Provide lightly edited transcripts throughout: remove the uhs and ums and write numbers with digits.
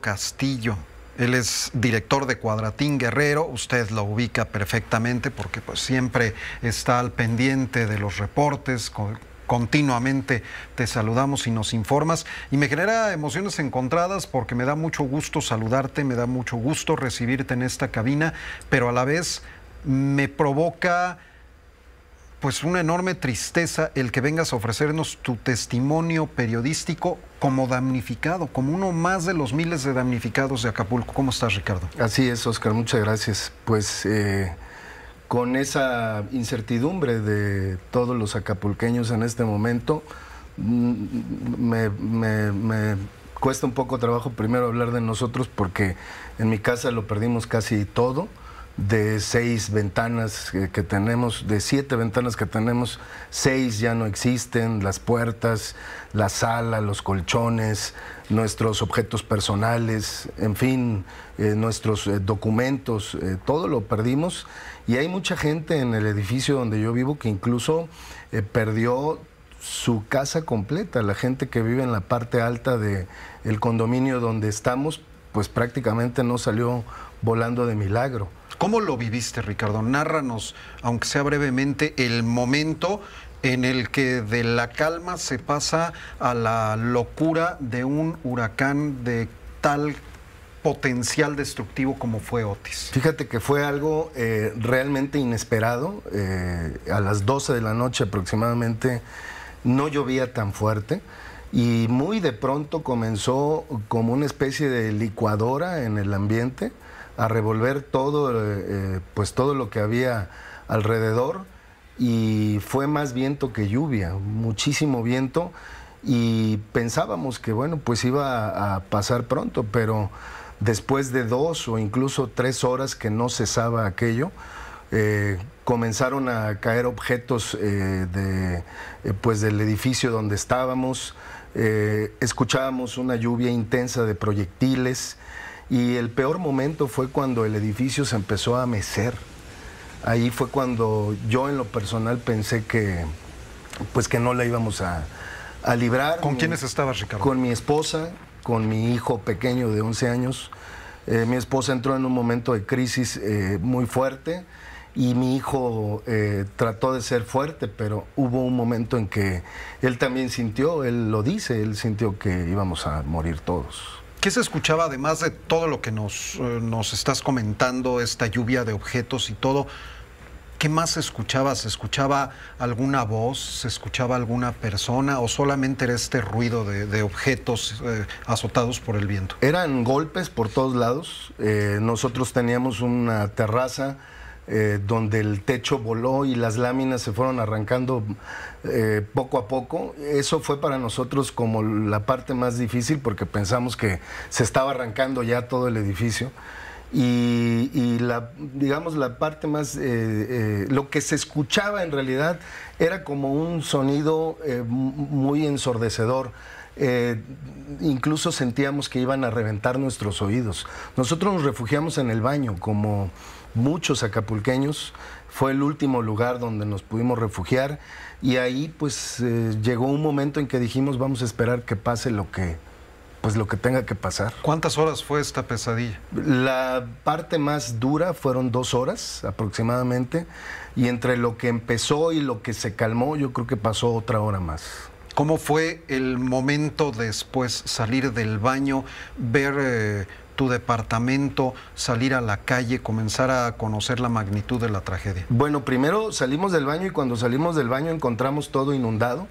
Ricardo Castillo. Él es director de Cuadratín Guerrero, usted lo ubica perfectamente porque pues siempre está al pendiente de los reportes, continuamente te saludamos y nos informas y me genera emociones encontradas porque me da mucho gusto saludarte, me da mucho gusto recibirte en esta cabina, pero a la vez me provoca pues una enorme tristeza el que vengas a ofrecernos tu testimonio periodístico como damnificado, como uno más de los miles de damnificados de Acapulco. ¿Cómo estás, Ricardo? Así es, Oscar, muchas gracias. Pues con esa incertidumbre de todos los acapulqueños en este momento, me cuesta un poco trabajo primero hablar de nosotros porque en mi casa lo perdimos casi todo. De 6 ventanas que tenemos, de 7 ventanas que tenemos, 6 ya no existen, las puertas, la sala, los colchones, nuestros objetos personales, en fin, nuestros documentos, todo lo perdimos y hay mucha gente en el edificio donde yo vivo que incluso perdió su casa completa. La gente que vive en la parte alta del condominio donde estamos, pues prácticamente no salió volando de milagro. ¿Cómo lo viviste, Ricardo? Nárranos, aunque sea brevemente, el momento en el que de la calma se pasa a la locura de un huracán de tal potencial destructivo como fue Otis. Fíjate que fue algo realmente inesperado. A las 12 de la noche aproximadamente no llovía tan fuerte y muy de pronto comenzó como una especie de licuadora en el ambiente a revolver todo, pues todo lo que había alrededor y fue más viento que lluvia, muchísimo viento y pensábamos que bueno, pues iba a pasar pronto, pero después de 2 o incluso 3 horas que no cesaba aquello, comenzaron a caer objetos pues del edificio donde estábamos, escuchábamos una lluvia intensa de proyectiles. Y el peor momento fue cuando el edificio se empezó a mecer. Ahí fue cuando yo en lo personal pensé que, pues que no la íbamos a librar. ¿Con quiénes estabas, Ricardo? Con mi esposa, con mi hijo pequeño de 11 años. Mi esposa entró en un momento de crisis muy fuerte y mi hijo trató de ser fuerte, pero hubo un momento en que él también sintió, él lo dice, él sintió que íbamos a morir todos. ¿Qué se escuchaba, además de todo lo que nos estás comentando, esta lluvia de objetos y todo? ¿Qué más se escuchaba? ¿Se escuchaba alguna voz? ¿Se escuchaba alguna persona? ¿O solamente era este ruido de objetos azotados por el viento? Eran golpes por todos lados. Nosotros teníamos una terraza donde el techo voló y las láminas se fueron arrancando poco a poco. Eso fue para nosotros como la parte más difícil porque pensamos que se estaba arrancando ya todo el edificio y digamos la parte más, lo que se escuchaba en realidad era como un sonido muy ensordecedor. Incluso sentíamos que iban a reventar nuestros oídos. Nosotros nos refugiamos en el baño como muchos acapulqueños, fue el último lugar donde nos pudimos refugiar y ahí pues llegó un momento en que dijimos vamos a esperar que pase lo que tenga que pasar. ¿Cuántas horas fue esta pesadilla? La parte más dura fueron 2 horas aproximadamente y entre lo que empezó y lo que se calmó yo creo que pasó otra hora más. ¿Cómo fue el momento después, salir del baño, ver tu departamento, salir a la calle, comenzar a conocer la magnitud de la tragedia? Bueno, primero salimos del baño y cuando salimos del baño encontramos todo inundado.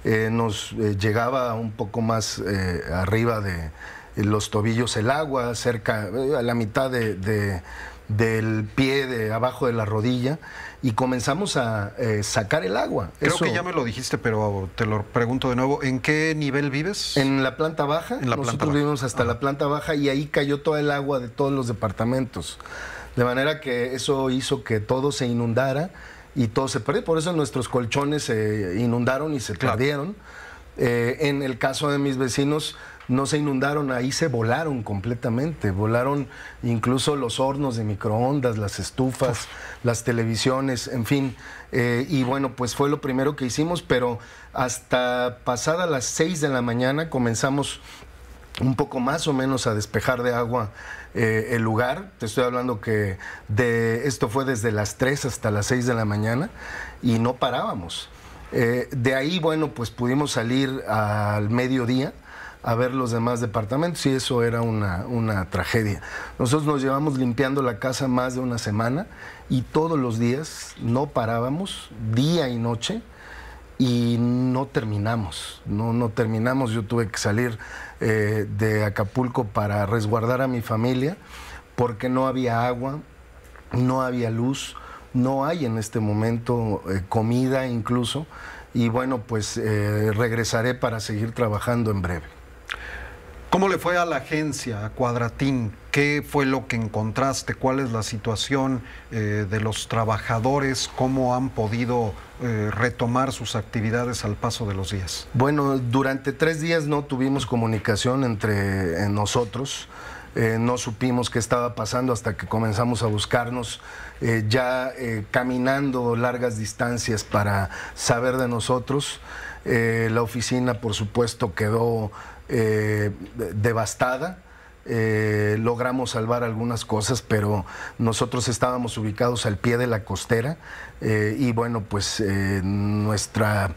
Nos llegaba un poco más arriba de los tobillos el agua, cerca, a la mitad del pie, de abajo de la rodilla, y comenzamos a sacar el agua. Creo que ya me lo dijiste, pero te lo pregunto de nuevo. ¿En qué nivel vives? En la planta baja. Nosotros vivimos hasta la planta baja y ahí cayó toda el agua de todos los departamentos. De manera que eso hizo que todo se inundara y todo se perdió. Por eso nuestros colchones se inundaron y se perdieron. En el caso de mis vecinos, no se inundaron, ahí se volaron completamente, volaron incluso los hornos de microondas, las estufas, las televisiones, en fin, y bueno, pues fue lo primero que hicimos, pero hasta pasada las 6 de la mañana comenzamos un poco más o menos a despejar de agua el lugar. Te estoy hablando que esto fue desde las 3 hasta las 6 de la mañana y no parábamos. De ahí, bueno, pues pudimos salir al mediodía a ver los demás departamentos y eso era una tragedia. Nosotros nos llevamos limpiando la casa más de una semana y todos los días no parábamos, día y noche, y no terminamos, no terminamos. Yo tuve que salir de Acapulco para resguardar a mi familia porque no había agua, no había luz, no hay en este momento comida incluso, y bueno, pues regresaré para seguir trabajando en breve. ¿Cómo le fue a la agencia, a Cuadratín? ¿Qué fue lo que encontraste? ¿Cuál es la situación de los trabajadores? ¿Cómo han podido retomar sus actividades al paso de los días? Bueno, durante 3 días no tuvimos comunicación entre nosotros. No supimos qué estaba pasando hasta que comenzamos a buscarnos caminando largas distancias para saber de nosotros. La oficina, por supuesto, quedó devastada. Logramos salvar algunas cosas, pero nosotros estábamos ubicados al pie de la costera y bueno, pues nuestro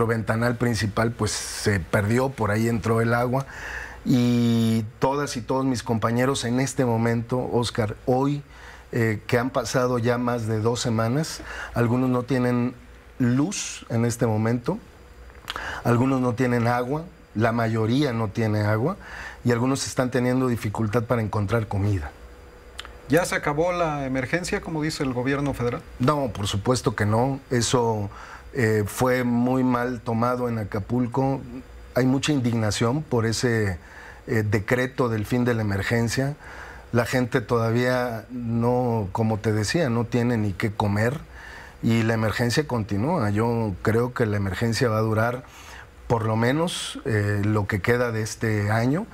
ventanal principal pues se perdió, por ahí entró el agua y todas y todos mis compañeros en este momento, Oscar, hoy que han pasado ya más de 2 semanas, algunos no tienen luz en este momento, algunos no tienen agua, la mayoría no tiene agua y algunos están teniendo dificultad para encontrar comida. ¿Ya se acabó la emergencia, como dice el gobierno federal? No, por supuesto que no. Eso fue muy mal tomado en Acapulco. Hay mucha indignación por ese decreto del fin de la emergencia. La gente todavía no, como te decía, no tiene ni qué comer y la emergencia continúa. Yo creo que la emergencia va a durar por lo menos lo que queda de este año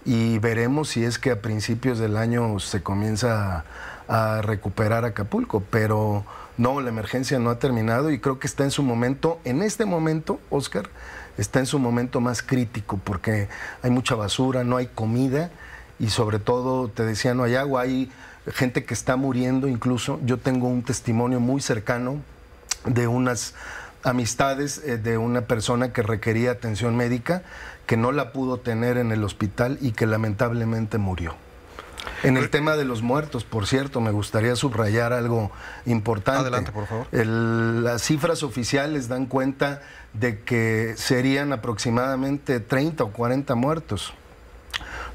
y veremos si es que a principios del año se comienza a recuperar Acapulco, pero no, la emergencia no ha terminado y creo que está en su momento, en este momento, Oscar, está en su momento más crítico porque hay mucha basura, no hay comida y sobre todo, te decía, no hay agua, hay gente que está muriendo incluso. Yo tengo un testimonio muy cercano de unas amistades de una persona que requería atención médica, que no la pudo tener en el hospital y que lamentablemente murió. En el tema de los muertos, por cierto, me gustaría subrayar algo importante. Adelante, por favor. Las cifras oficiales dan cuenta de que serían aproximadamente 30 o 40 muertos.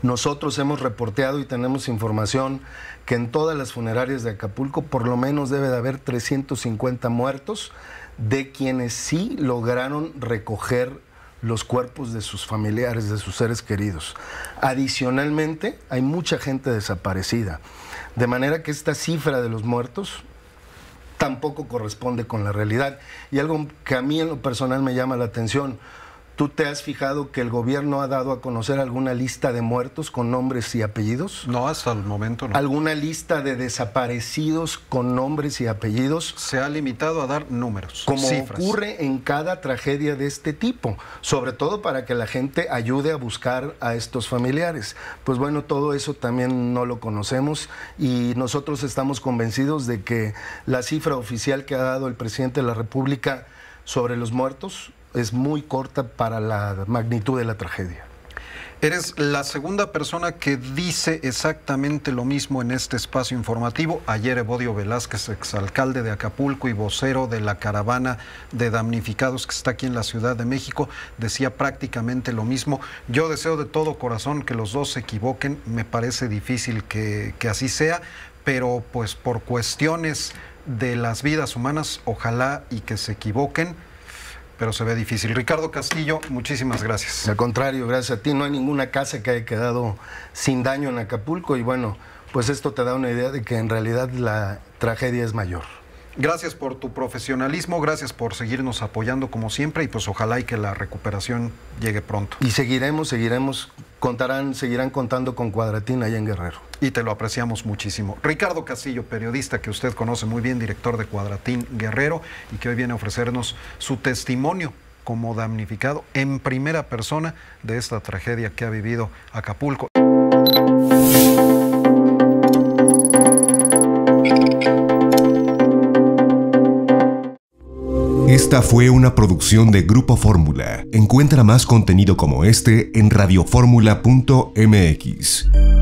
Nosotros hemos reporteado y tenemos información que en todas las funerarias de Acapulco por lo menos debe de haber 350 muertos de quienes sí lograron recoger los cuerpos de sus familiares, de sus seres queridos. Adicionalmente, hay mucha gente desaparecida, de manera que esta cifra de los muertos tampoco corresponde con la realidad. Y algo que a mí en lo personal me llama la atención, ¿tú te has fijado que el gobierno ha dado a conocer alguna lista de muertos con nombres y apellidos? No, hasta el momento no. ¿Alguna lista de desaparecidos con nombres y apellidos? Se ha limitado a dar números, como cifras. Ocurre en cada tragedia de este tipo, sobre todo para que la gente ayude a buscar a estos familiares. Pues bueno, todo eso también no lo conocemos y nosotros estamos convencidos de que la cifra oficial que ha dado el presidente de la República sobre los muertos es muy corta para la magnitud de la tragedia. Eres la segunda persona que dice exactamente lo mismo en este espacio informativo. Ayer Evodio Velázquez, exalcalde de Acapulco y vocero de la caravana de damnificados que está aquí en la Ciudad de México, decía prácticamente lo mismo. Yo deseo de todo corazón que los dos se equivoquen. Me parece difícil que así sea, pero pues por cuestiones de las vidas humanas, ojalá y que se equivoquen, pero se ve difícil. Ricardo Castillo, muchísimas gracias. Al contrario, gracias a ti. No hay ninguna casa que haya quedado sin daño en Acapulco y bueno, pues esto te da una idea de que en realidad la tragedia es mayor. Gracias por tu profesionalismo, gracias por seguirnos apoyando como siempre y pues ojalá y que la recuperación llegue pronto. Y seguiremos, seguirán contando con Cuadratín allá en Guerrero. Y te lo apreciamos muchísimo. Ricardo Castillo, periodista que usted conoce muy bien, director de Cuadratín Guerrero y que hoy viene a ofrecernos su testimonio como damnificado en primera persona de esta tragedia que ha vivido Acapulco. Esta fue una producción de Grupo Fórmula. Encuentra más contenido como este en radioformula.mx.